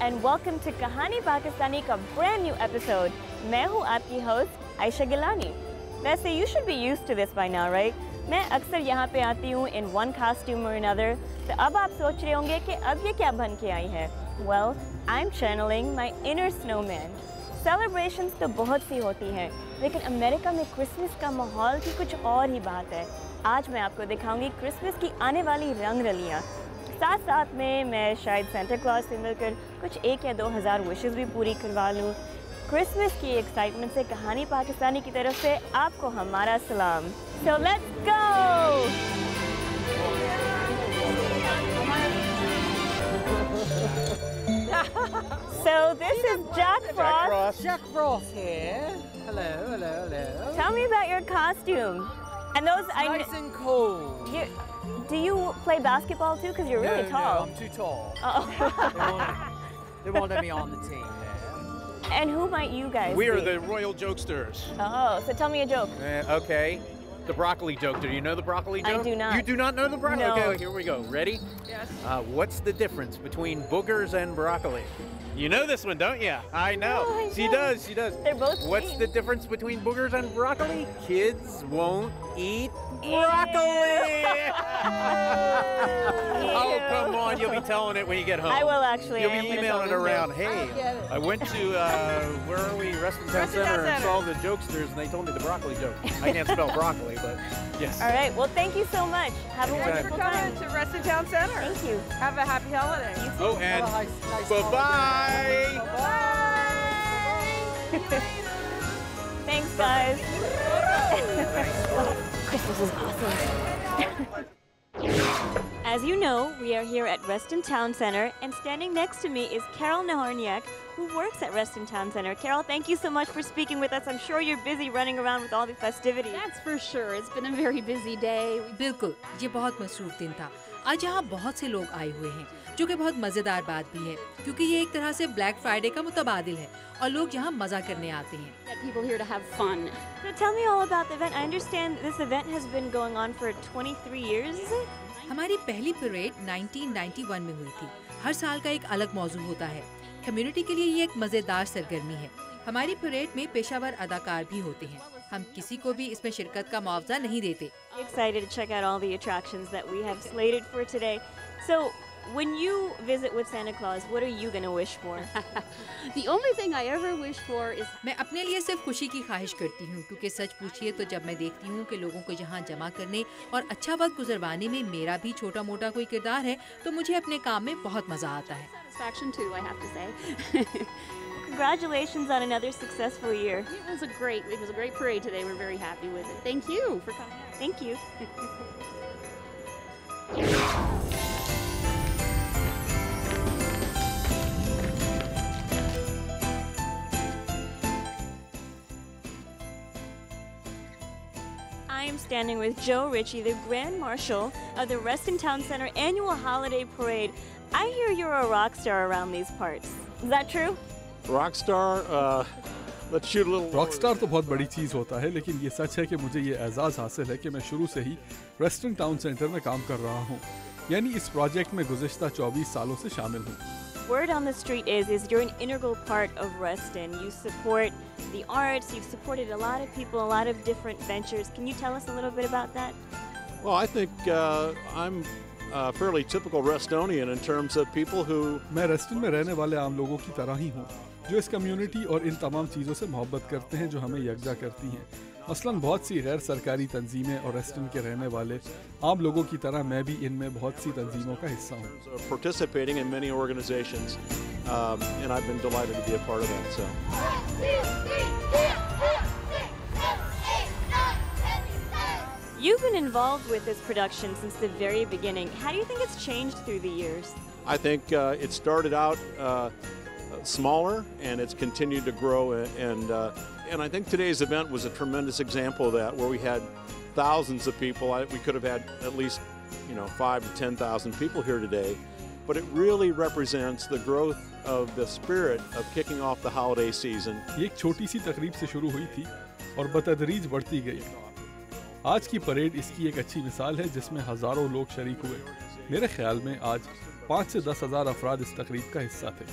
and welcome to कहानी पाकिस्तानी का brand new episode. मैं हूँ आपकी host आयशा गिलानी. वैसे you should be used to this by now, right? मैं अक्सर यहाँ पे आती हूँ in one costume or another. तो अब आप सोच रहे होंगे कि अब ये क्या बन के आई है? Well, I'm channeling my inner snowman. Celebrations तो बहुत सी होती हैं, लेकिन अमेरिका में क्रिसमस का माहौल की कुछ और ही बात है. आज मैं आपको दिखाऊंगी क्रिसमस की आने वाली रंग रलियाँ. साथ साथ में मैं शायद सेंटा क्लॉज से मिलकर कुछ 1 या 2 हज़ार विशेस भी पूरी करवा लूँ. क्रिसमस की एक्साइटमेंट से कहानी पाकिस्तानी की तरफ से आपको हमारा सलाम. So let's go! So this is Jack Frost. Jack Frost here. Hello, hello, hello. Tell me about your costume. And those Nice and cool. Do you play basketball too? Because you're really tall. No, I'm too tall. Oh. They wanted me on the team there. And who might you guys We are be? the Royal Jokesters. Oh, so tell me a joke. Okay. The broccoli joke. Do you know the broccoli I joke? do not. You do not know the broccoli? No. Okay, here we go. Ready? Yes. What's the difference between boogers and broccoli? You know this one, don't you? I know. Oh, I She know. does, she does. They're both What's green. the difference between boogers and broccoli? Kids won't eat broccoli. Oh, come on. You'll be telling it when you get home. I will actually. You'll I am be gonna emailing tell them around. jokes. Hey, I get it. I went to, where are we? Reston Town Reston Town Center and Center. saw the jokesters, and they told me the broccoli joke. I can't spell broccoli, but yes. All right. Well, thank you so much. Have a Anytime. Thanks for wonderful coming time. to Reston Town Center. Thank you. Have a happy holiday. Oh, and Have a nice bye-bye. Bye. Thanks, guys. Christmas is awesome. As you know, we are here at Reston Town Center, and standing next to me is Carol Nahorniak, who works at Reston Town Center. Carol, thank you so much for speaking with us. I'm sure you're busy running around with all the festivities. That's for sure. It's been a very busy day. बिल्कुल, ये बहुत मसरूफ दिन था. आज यहाँ बहुत से लोग आए हुए हैं, जो कि बहुत मजेदार बात भी है, क्योंकि ये एक तरह से ब्लैक फ्राइडे का मुतबादिल है और लोग यहाँ मजा करने आते हैं. Get people here to have fun. So tell me all about the event. I understand this event has been going on for 23 years, is it? हमारी पहली परेड 1991 में हुई थी. हर साल का एक अलग मौजू होता है. कम्युनिटी के लिए ये एक मजेदार सरगर्मी है. हमारी परेड में पेशावर अदाकार भी होते हैं. हम किसी को भी इसमें शिरकत का मुआवजा नहीं देते. Excited to check out all the attractions that we have slated for today. So, when you visit with Santa Claus, what are you going to wish for? The only thing I ever wish for is मैं अपने लिए सिर्फ खुशी की ख्वाहिश करती हूँ, क्योंकि सच पूछिए तो जब मैं देखती हूँ कि लोगों को यहाँ जमा करने और अच्छा वक्त गुजरवाने में मेरा भी छोटा मोटा कोई किरदार है, तो मुझे अपने काम में बहुत मजा आता है. satisfaction too, I have to say. Congratulations on another successful year. It was a great parade today. We're very happy with it. Thank you for coming. Thank you. I am standing with Joe Ritchie, the Grand Marshal of the Reston Town Center Annual Holiday Parade. I hear you're a rock star around these parts. Is that true? Rockstar, let's shoot a little. Rockstar तो बहुत बड़ी चीज़ होता है, लेकिन ये सच है कि मुझे ये एजाज़ हासिल है कि मैं शुरू से ही रेस्टन टाउन सेंटर में काम कर रहा हूँ. यानी इस प्रोजेक्ट में गुज़िश्ता 24 सालों से शामिल हूँ. Word on the street is you're an integral part of Reston. You support the arts, you've supported a lot of people, a lot of different ventures. Can you tell us a little bit about that? Well, I think I'm a fairly typical Restonian in terms of people who. मैं रेस्टन में रहने वाले आम लोगों की तरह ही हूँ, जो इस कम्युनिटी और इन तमाम चीज़ों से मोहब्बत करते हैं जो हमें यकजा करती हैं. मसलन बहुत सी गैर सरकारी तंजीमें और रेस्टन के रहने वाले आम लोगों की तरह मैं भी इनमें बहुत सी तंजीमों का हिस्सा हूँ. Participating in many organizations, and I've been delighted to be a part of that. So. You've been involved with this production since the very beginning. How do you think it's changed through the years? I think it started out smaller, and it's continued to grow, and I think today's event was a tremendous example of that, where we had thousands of people. We could have had at least 5,000 to 10,000 people here today, but it really represents the growth of the spirit of kicking off the holiday season. ये एक छोटी सी तकरीब से शुरू हुई थी और बतदरीज बढ़ती गई. आज की परेड इसकी एक अच्छी मिसाल है, जिसमें हज़ारों लोग शरीक हुए. मेरे ख्याल में आज 5 से 10 हज़ार अफराद इस तकरीब का हिस्सा थे।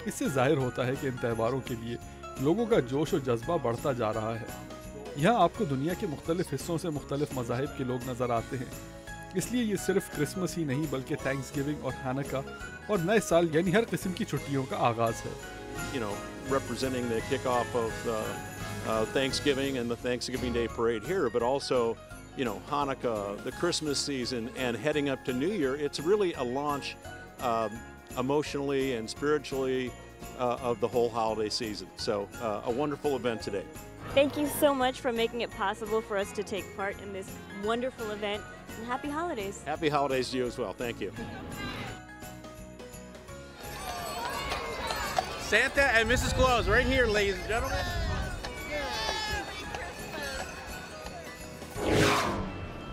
इससे जाहिर होता है कि इन त्योहारों के लिए लोगों का जोश और जज्बा बढ़ता जा रहा है। यहाँ आपको दुनिया के मुख्तलिफ हिस्सों से मुख्तलिफ मज़ाहिब के लोग नज़र आते हैं, इसलिए ये सिर्फ क्रिसमस ही नहीं बल्कि थैंक्स गिविंग और हानुका और नए साल यानी हर किस्म की छुट्टियों का आगाज़ है। You know, representing the kickoff of Thanksgiving and the Thanksgiving Day parade here, but also, you know, Hanukkah, the Christmas season, and heading up to New Year. It's really a launch emotionally and spiritually of the whole holiday season. So, a wonderful event today. Thank you so much for making it possible for us to take part in this wonderful event, and happy holidays. Happy holidays to you as well. Thank you. Santa and Mrs. Claus right here, ladies and gentlemen.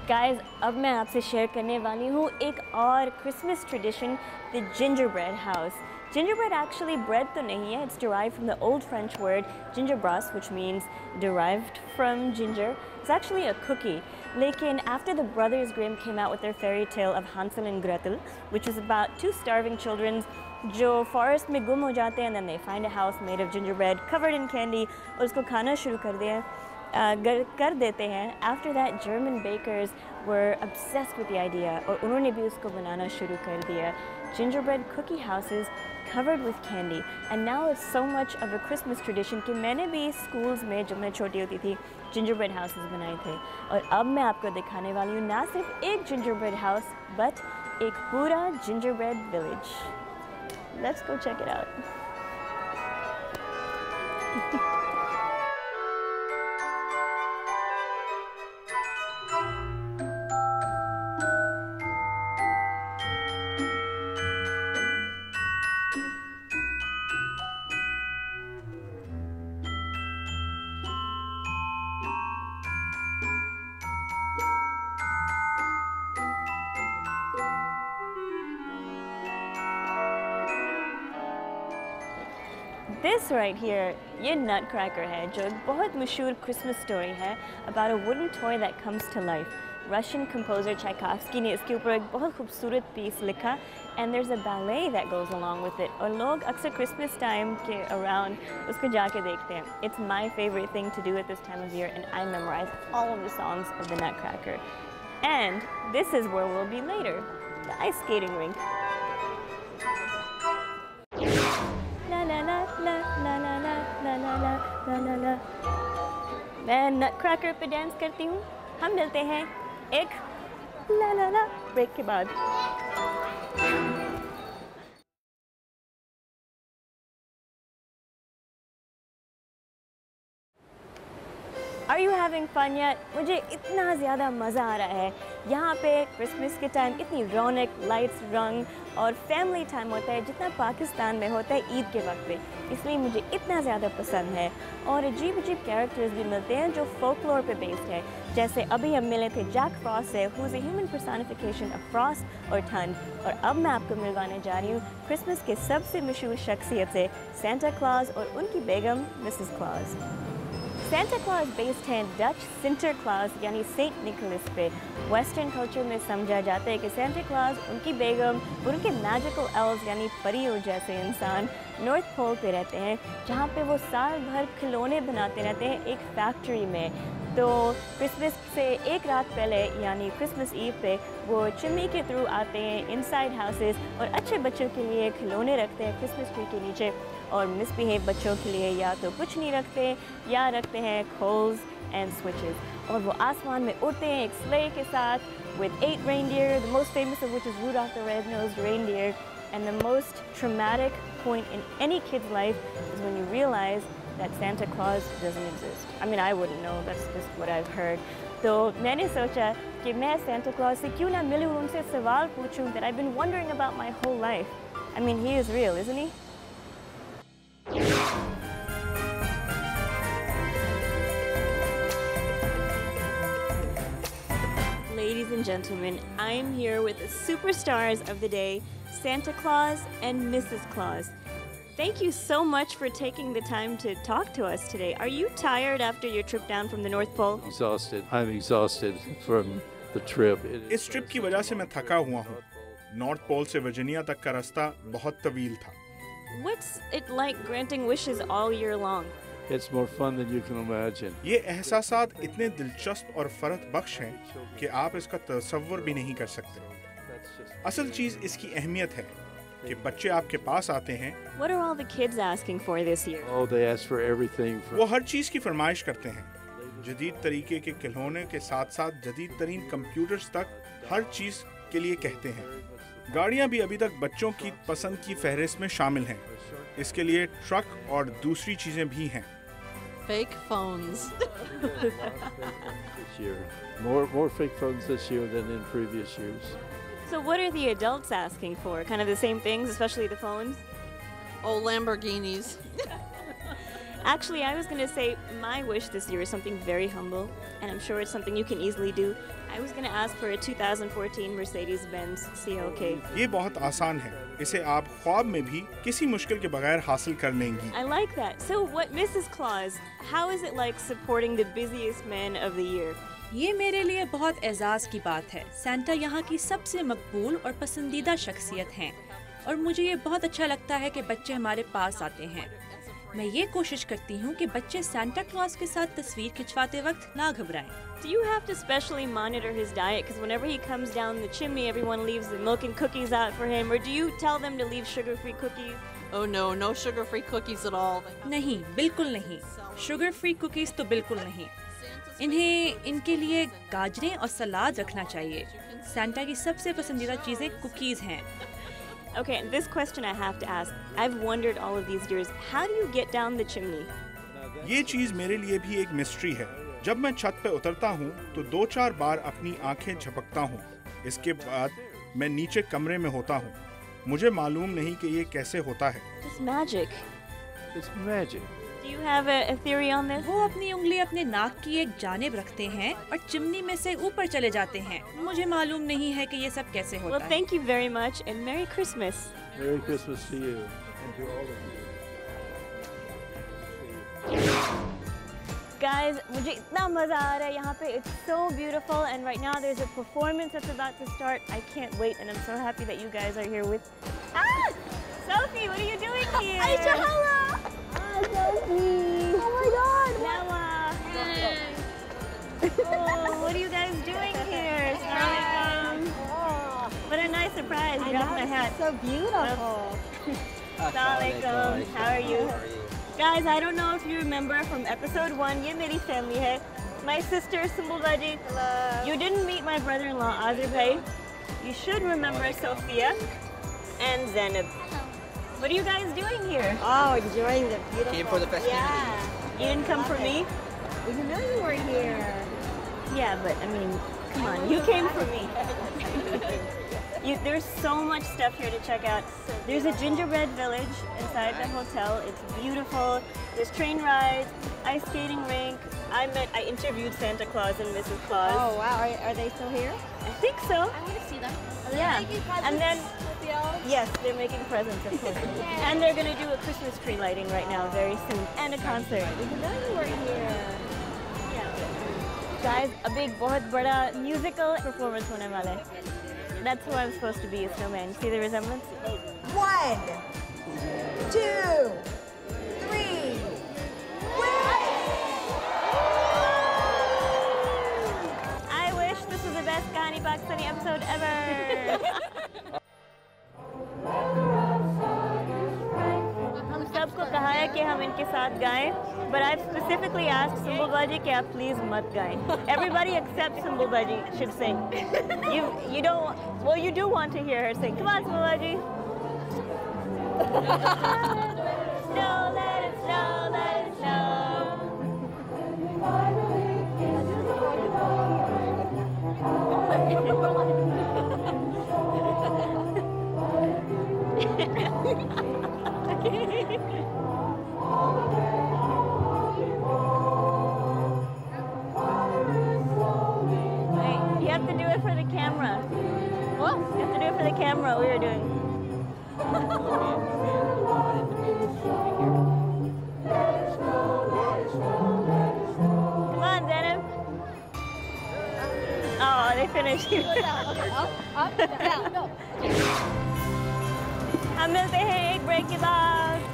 Guys, अब मैं आपसे share करने वाली हूँ एक और Christmas tradition, the gingerbread house. Gingerbread actually bread तो नहीं है, it's derived from the old French word gingerbread, which means derived from ginger. It's actually a cookie. लेकिन after the Brothers Grimm came out with their fairy tale of Hansel and Gretel, which is about two starving children जो forest में गुम हो जाते हैं, and then they find a house made of gingerbread covered in candy और उसको खाना शुरू कर देते हैं. After that, German bakers were obsessed with the idea और उन्होंने भी उसको बनाना शुरू कर दिया. Gingerbread cookie houses covered with candy, and now it's so much of a Christmas tradition कि मैंने भी schools में जब मैं छोटी होती थी gingerbread houses बनाए थे. और अब मैं आपको दिखाने वाली हूँ ना सिर्फ एक gingerbread house, but एक पूरा gingerbread village. Let's go check it out. This right here, ये Nutcracker है जो एक बहुत मशहूर Christmas story है about a wooden toy that comes to life. Russian composer Tchaikovsky ने इसके ऊपर एक बहुत खूबसूरत piece लिखा, and there's a ballet that goes along with it. और लोग अक्सर Christmas time के around उसको जाके देखते हैं. It's my favorite thing to do at this time of year, and I memorize all of the songs of the Nutcracker. And this is where we'll be later, the ice skating rink. मैं Nutcracker पे dance करती हूँ. हम मिलते हैं एक ला ला ला break के बाद. Are you having fun yet? मुझे इतना ज़्यादा मज़ा आ रहा है. यहाँ पे क्रिसमस के टाइम इतनी रौनक, लाइट्स, रंग और फैमिली टाइम होता है जितना पाकिस्तान में होता है ईद के वक्त पे. इसलिए मुझे इतना ज़्यादा पसंद है. और अजीब अजीब कैरेक्टर्स भी मिलते हैं जो फोकलोर पे बेस्ड है. जैसे अभी हम मिले थे जैक फ्रॉस्ट से, who is a human personification of Frost और ठंड. और अब मैं आपको मिलवाने जा रही हूँ क्रिसमस के सबसे मशहूर शख्सियत से, सेंटा क्लॉज और उनकी बेगम Mrs Claus. Santa Claus based हैं डच सिंटरक्लॉज यानी सेंट निकोलस पे. वेस्टर्न कल्चर में समझा जाता है कि सेंटा क्लॉज, उनकी बेगम और उनके मैजिकल एल्व्स यानी परियों जैसे इंसान नॉर्थ पोल पे रहते हैं, जहाँ पे वो साल भर खिलौने बनाते रहते हैं एक फैक्ट्री में. तो क्रिसमस से एक रात पहले यानी क्रिसमस ईव पे वो चिमनी के थ्रू आते हैं इनसाइड हाउसेस और अच्छे बच्चों के लिए खिलौने रखते हैं क्रिसमस ट्री के नीचे, और मिसबिहेव बच्चों के लिए या तो कुछ नहीं रखते या रखते हैं कोल्स एंड स्विचेस. और वो आसमान में उड़ते हैं एक स्ले के साथ with 8 reindeer, the most famous of which is Rudolph the Red-Nosed Reindeer. And the most traumatic point in any kid's life is when you realize that Santa Claus doesn't exist. I mean, I wouldn't know, that's just what I've heard. तो मैंने सोचा कि मैं Santa Claus से क्यों ना मिलूं और उनसे सवाल पूछूं that I've been wondering about my whole life. I mean, he is real, isn't he? Ladies and gentlemen, I'm here with the superstars of the day, Santa Claus and Mrs. Claus. Thank you so much for taking the time to talk to us today. Are you tired after your trip down from the North Pole? Exhausted. I'm exhausted from the trip. इस trip की वजह से मैं थका हुआ हूँ. North pole से Virginia तक का रास्ता बहुत तवील था। What's it like granting wishes all year long? It's more fun than you can imagine. ये एहसासात इतने दिलचस्प और फरत बख्श हैं कि आप इसका तसव्वुर भी नहीं कर सकते। असल चीज इसकी अहमियत है कि बच्चे आपके पास आते हैं। What are all the kids asking for this year? Oh, they ask for everything. वो हर चीज की फरमाइश करते हैं। जदीद तरीके के खिलौने के साथ साथ जदीद तरीन कंप्यूटर्स तक हर चीज के लिए कहते हैं। गाड़ियां भी अभी तक बच्चों की पसंद की फहरिस्त में शामिल हैं। इसके लिए ट्रक और दूसरी चीजें भी हैं। Fake phones. This year, more fake phones this year than in previous years. So what are the adults asking for? Kind of the same things, especially the phones? Oh, Lamborghinis. Actually, I was going to say my wish this year is something very humble, and I'm sure it's something you can easily do. I was going to ask for a 2014 Mercedes-Benz CLK. ये बहुत आसान है। इसे आप ख्वाब में भी किसी मुश्किल के बगैर हासिल कर लेंगी। I like that. So what, Mrs. Claus, how is it like supporting the busiest man of the year? ये मेरे लिए बहुत एजाज़ की बात है। सेंटा यहाँ की सबसे मकबूल और पसंदीदा शख्सियत हैं और मुझे ये बहुत अच्छा लगता है कि बच्चे हमारे पास आते हैं। मैं ये कोशिश करती हूँ कि बच्चे सेंटा क्लॉज के साथ तस्वीर खिंचवाते वक्त ना घबराएं। Do you have to specially monitor his diet? Because whenever he comes down the chimney, everyone leaves the milk and cookies out for him. Or do you tell them to leave sugar-free cookies? Oh no, no sugar-free cookies at all. नहीं, बिल्कुल नहीं। Sugar free cookies तो बिल्कुल नहीं। इन्हें इनके लिए गाजरें और सलाद रखना चाहिए। सेंटा की सबसे पसंदीदा चीज़ें कुकीज़ हैं। Okay, and this question I have to ask. I've wondered all of these years, how do you get down the chimney? ये चीज मेरे लिए भी एक मिस्ट्री है। जब मैं छत पे उतरता हूँ तो 2-4 बार अपनी आंखें झपकता हूँ। इसके बाद मैं नीचे कमरे में होता हूँ। मुझे मालूम नहीं कि ये कैसे होता है। It's magic. It's magic. Do you have a theory on this? वो अपनी उंगली अपने नाक की एक जानिब रखते हैं और चिमनी में से ऊपर चले जाते हैं। मुझे मालूम नहीं है कि ये सब कैसे होता Well, है। thank you very much and Merry Christmas. Merry Christmas to you and to all of you. Guys, मुझे इतना मजा आ रहा है यहाँ पे. It's so beautiful and right now there's a performance that's about to start. I can't wait and I'm so happy that you guys are here with. Ah! Sophie, what are you doing here? Aisha, hello! Hi, Sophie. Oh my God! Noah. Oh, what are you guys doing here? Assalamualaikum. What a nice surprise. You got my hat. So beautiful. Assalamualaikum. How are you? Guys, I don't know if you remember from episode 1, ye meri family hai. My sister, Sumbul Baji. Hello. You didn't meet my brother-in-law, Azir Bhai. You should remember Sophia and Zainab. What are you guys doing here? Oh, enjoying the beautiful. Came for the festivities. Yeah. You didn't come for me? We didn't know you were here. Yeah, but I mean, come on, you came for me. There's so much stuff here to check out. There's a gingerbread village inside the hotel. It's beautiful. There's train rides, ice skating rink. I interviewed Santa Claus and Mrs. Claus. Oh wow, are they still here? I think so. I want to see them. Yeah. And then, yes, they're making presents, of course. And they're going to do a Christmas tree lighting right now, very soon. And a concert. We didn't know you were here. Guys, a big, बहुत बड़ा musical performance होने वाला है. That's who I'm supposed to be, a snowman. See the resemblance? 1, 2, 3. I wish this was the best Kahani Pakistani episode ever. हम सबको कहा है कि हम इनके साथ गाएं, but I've specifically asked Sumbul Baji कि आप please मत गाएं. Everybody except Sumbul Baji should sing. You don't. Well, you do want to hear her sing. Come on, Sumbul Baji. Snow, let it snow, let it Wait, you have to do it for the camera. What? You have to do it for the camera. We were doing. Come on, Zainab. Oh, they finished. Up, down, no. हम मिलते हैं एक break के बाद।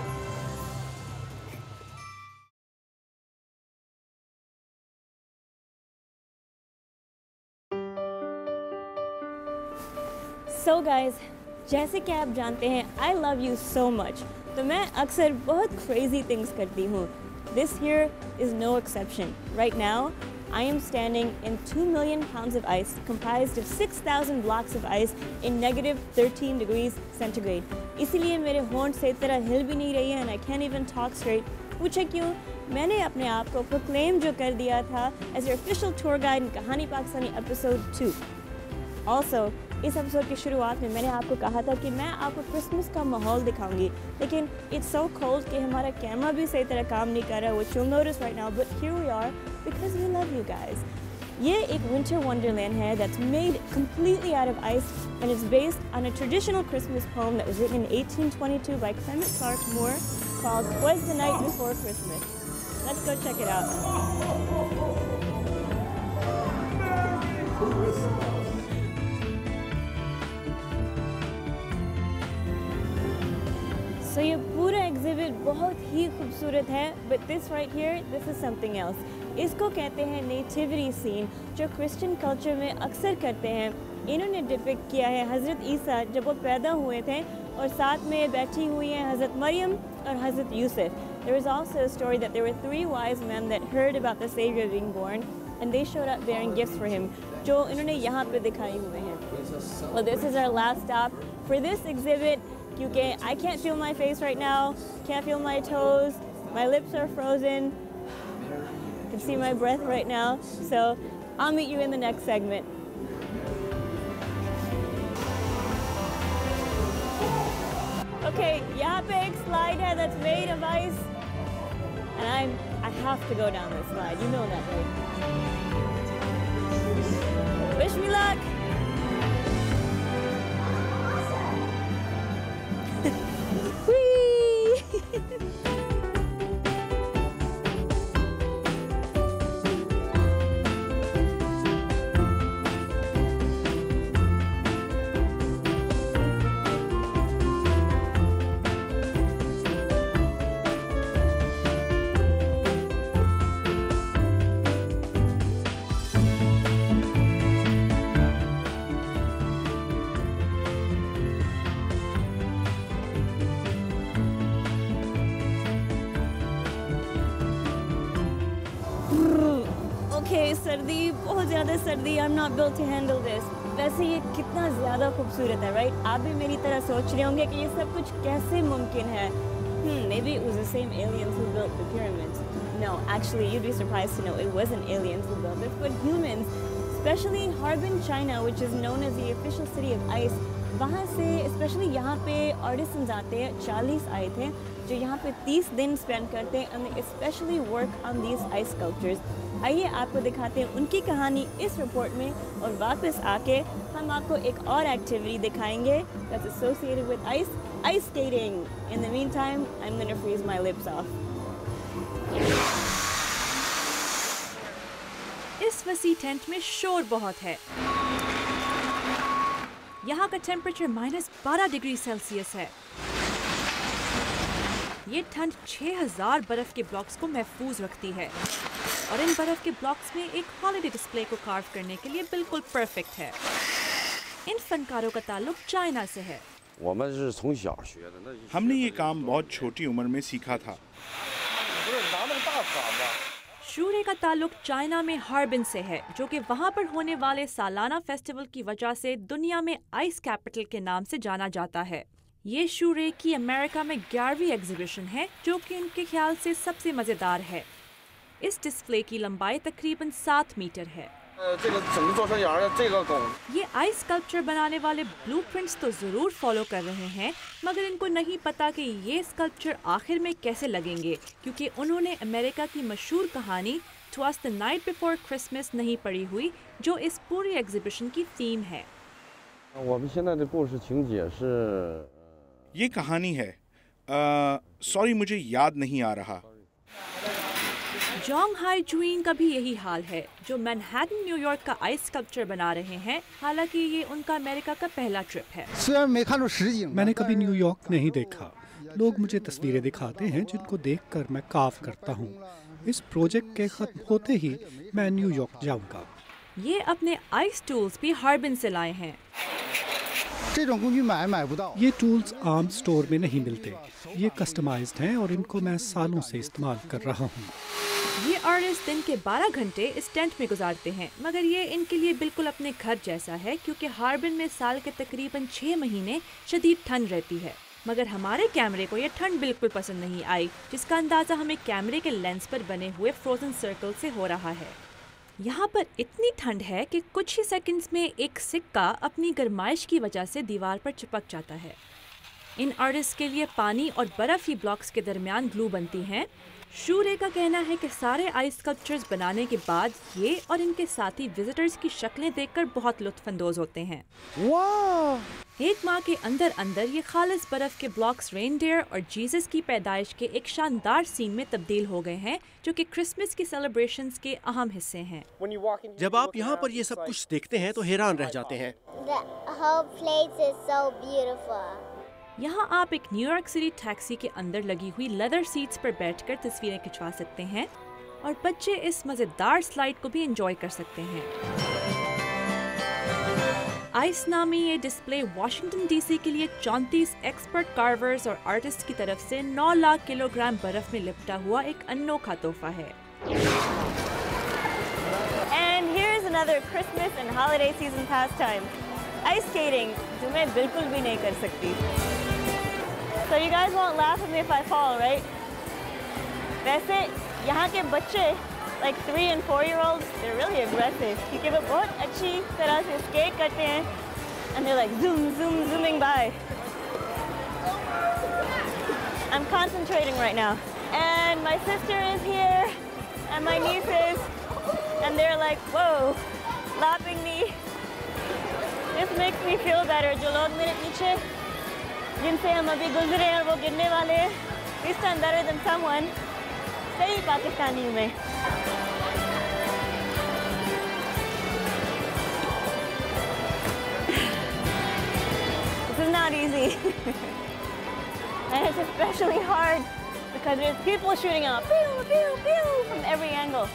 So guys, जैसे कि आप जानते हैं I love you so much, तो मैं अक्सर बहुत crazy things करती हूँ। This here is no exception. Right now, I am standing in 2 million pounds of ice comprised of 6,000 blocks of ice in negative 13 degrees centigrade. इसीलिए मेरे होंठ से तरह हिल भी नहीं रही है and I can't even talk straight. पूछे क्यों? मैंने अपने आप को proclaim जो कर दिया था as your official tour guide in कहानी पाकिस्तानी episode 2. Also, इस एपिसोड की शुरुआत में मैंने आपको कहा था कि मैं आपको क्रिसमस का माहौल दिखाऊंगी, लेकिन it's so cold कि हमारा कैमरा भी सही तरह काम नहीं कर रहा, which you'll notice right now, but here we are because we love you guys. ये एक winter wonderland है that's made completely out of ice and it's based on a traditional Christmas poem that was written in 1822 by Clement Clarke Moore called "'Twas the Night Before Christmas." Let's go check it out. So ये पूरा exhibit बहुत ही खूबसूरत है, but this right here, this is something else. इसको कहते हैं nativity scene, जो Christian culture में अक्सर करते हैं. इन्होंने डिपिक्ट किया है हज़रत ईसा जब वो पैदा हुए थे और साथ में बैठी हुई हैं हज़रत मरियम और हज़रत Yusuf. There was also a story that there were 3 wise men that heard about the Savior being born and they showed up bearing gifts for him, जो इन्होंने यहाँ पे दिखाए हुए हैं. Well, this is our last stop for this exhibit. क्योंकि I can't feel my face right now, can't feel my toes, my lips are frozen, I can see my breath right now, so I'll meet you in the next segment. Okay, यहाँ पे एक slide है that's made of ice, and I have to go down this slide, you know that, right? Wish me luck! Okay, सर्दी, बहुत ज़्यादा सर्दी. I'm not built to handle this. वैसे ये कितना ज़्यादा खूबसूरत है, right? आप भी मेरी तरह सोच रहे होंगे कि ये सब कुछ कैसे मुमकिन है. Maybe it was the same aliens who built the pyramids. No, actually, you'd be surprised to know it wasn't aliens who built it, but humans. Especially Harbin, China, which is known as the official city of ice. वहाँ से especially यहाँ पे artisans आते हैं, 40 आए थे, जो यहाँ पे 30 दिन spend करते हैं and they especially work on these ice sculptures. आइए आपको दिखाते हैं उनकी कहानी इस रिपोर्ट में और वापस आके हम आपको एक और एक्टिविटी दिखाएंगे that's associated with ice skating. In the meantime, I'm going to freeze my lips off. इस वसी टेंट में शोर बहुत है. यहाँ का टेम्परेचर -12 डिग्री सेल्सियस है. ये ठंड 6000 बर्फ के ब्लॉक्स को महफूज रखती है और इन बर्फ के ब्लॉक्स में एक हॉलिडे डिस्प्ले को कार्व करने के लिए बिल्कुल परफेक्ट है. इन फनकारों का ताल्लुक चाइना से है. हमने ये काम बहुत छोटी उम्र में सीखा था. शूरे का ताल्लुक चाइना में हार्बिन से है, जो कि वहाँ पर होने वाले सालाना फेस्टिवल की वजह से दुनिया में आइस कैपिटल के नाम से जाना जाता है. ये शूरे की अमेरिका में 11वीं एग्जीबिशन है, जो कि उनके ख्याल से सबसे मज़ेदार है. इस डिस्प्ले की लंबाई तकरीबन 7 मीटर है. ये आइस स्कल्पचर बनाने वाले ब्लूप्रिंट्स तो ज़रूर फॉलो कर रहे हैं, मगर इनको नहीं पता कि ये स्कल्पचर आखिर में कैसे लगेंगे, क्योंकि उन्होंने अमेरिका की मशहूर कहानी "'Twas the Night Before Christmas" नहीं पढ़ी हुई, जो इस पूरी एग्जीबिशन की थीम है. ये कहानी है. सॉरी, मुझे याद नहीं आ रहा. जोंग हाई जुइन का भी यही हाल है, जो मैनहट्टन न्यूयॉर्क का आइस स्कल्पचर बना रहे हैं। हालांकि ये उनका अमेरिका का पहला ट्रिप है। मैंने कभी न्यूयॉर्क नहीं देखा। लोग मुझे तस्वीरें दिखाते हैं जिनको देखकर मैं काफ करता हूँ। इस प्रोजेक्ट के खत्म होते ही मैं न्यूयॉर्क जाऊँगा। ये अपने आइस टूल्स भी हार्बिन से लाए हैं। ये टूल्स आम स्टोर में नहीं मिलते। ये कस्टमाइज्ड हैं और इनको मैं सालों से इस्तेमाल कर रहा हूँ। ये आर्टिस्ट दिन के 12 घंटे इस टेंट में गुजारते हैं, मगर ये इनके लिए बिल्कुल अपने घर जैसा है, क्योंकि हार्बिन में साल के तकरीबन 6 महीने शदीद ठंड रहती है। मगर हमारे कैमरे को ये ठंड बिल्कुल पसंद नहीं आई, जिसका अंदाज़ा हमें कैमरे के लेंस पर बने हुए फ्रोजन सर्कल से हो रहा है। यहाँ पर इतनी ठंड है कि कुछ ही सेकंड्स में एक सिक्का अपनी गर्माइश की वजह से दीवार पर चिपक जाता है। इन आर्टिस्ट के लिए पानी और बर्फ ही ब्लॉक्स के दरमियान ग्लू बनती हैं। शूरे का कहना है कि सारे आइस स्कल्पचर्स बनाने के बाद ये और इनके साथी विजिटर्स की शक्लें देखकर बहुत लुत्फानंदोज होते हैं। एक माह के अंदर अंदर ये खालिस बर्फ के ब्लॉक्स रेनडियर और जीसस की पैदाइश के एक शानदार सीन में तब्दील हो गए हैं, जो कि क्रिसमस की सेलिब्रेशंस के अहम हिस्से हैं। जब आप यहाँ पर ये सब कुछ देखते हैं तो हैरान रह जाते हैं। यहाँ आप एक न्यूयॉर्क सिटी टैक्सी के अंदर लगी हुई लेदर सीट्स पर बैठकर तस्वीरें खिंचवा सकते हैं और बच्चे इस मज़ेदार स्लाइड को भी एंजॉय कर सकते हैं। आइस नामी ये डिस्प्ले वाशिंगटन डीसी के लिए 34 एक्सपर्ट कार्वर्स और आर्टिस्ट की तरफ से 9 लाख किलोग्राम बर्फ में लिपटा हुआ एक अनोखा तोहफा है। And here's another Christmas and holiday season pastime, ice skating, जो मैं बिल्कुल भी नहीं कर सकती। So you guys won't laugh at me if I fall, right? वैसे यहाँ के बच्चे like 3 and 4-year-olds, they're really aggressive क्योंकि वो बहुत अच्छी तरह से skate करते हैं and they're like zooming by. I'm concentrating right now and my sister is here and my nieces and they're like whoa, lapping me. This makes me feel better. जो लोग मेरे पीछे जिनसे हम अभी गुजरे और वो गिरने वाले हैं, this time better than someone. सही पाकिस्तानी हूँ मैं। This is not easy. And it's especially hard because there's people shooting out pew, pew, pew from every angle.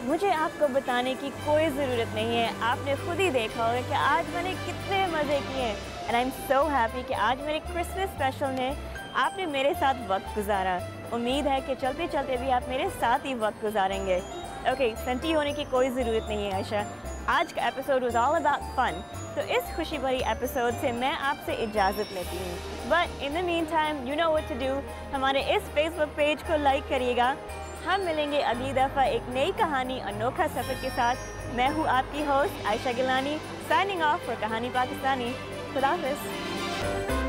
मुझे आपको बताने की कोई ज़रूरत नहीं है, आपने खुद ही देखा होगा कि आज मैंने कितने मज़े किए। And I am so happy कि आज मेरे क्रिसमस स्पेशल में आपने मेरे साथ वक्त गुजारा। उम्मीद है कि चलते चलते भी आप मेरे साथ ही वक्त गुजारेंगे। ओके, सन्टी होने की कोई ज़रूरत नहीं है आयशा। आज का episode was all about fun, तो इस खुशी भरी एपिसोड से मैं आपसे इजाज़त लेती हूँ। But in the meantime you know what to do, हमारे इस फेसबुक पेज को लाइक करिएगा। हम मिलेंगे अगली दफ़ा एक नई कहानी, अनोखा सफ़र के साथ। मैं हूँ आपकी host Ayesha Gilani, signing off for Kahani Pakistani. खुदा हाफ़िज़।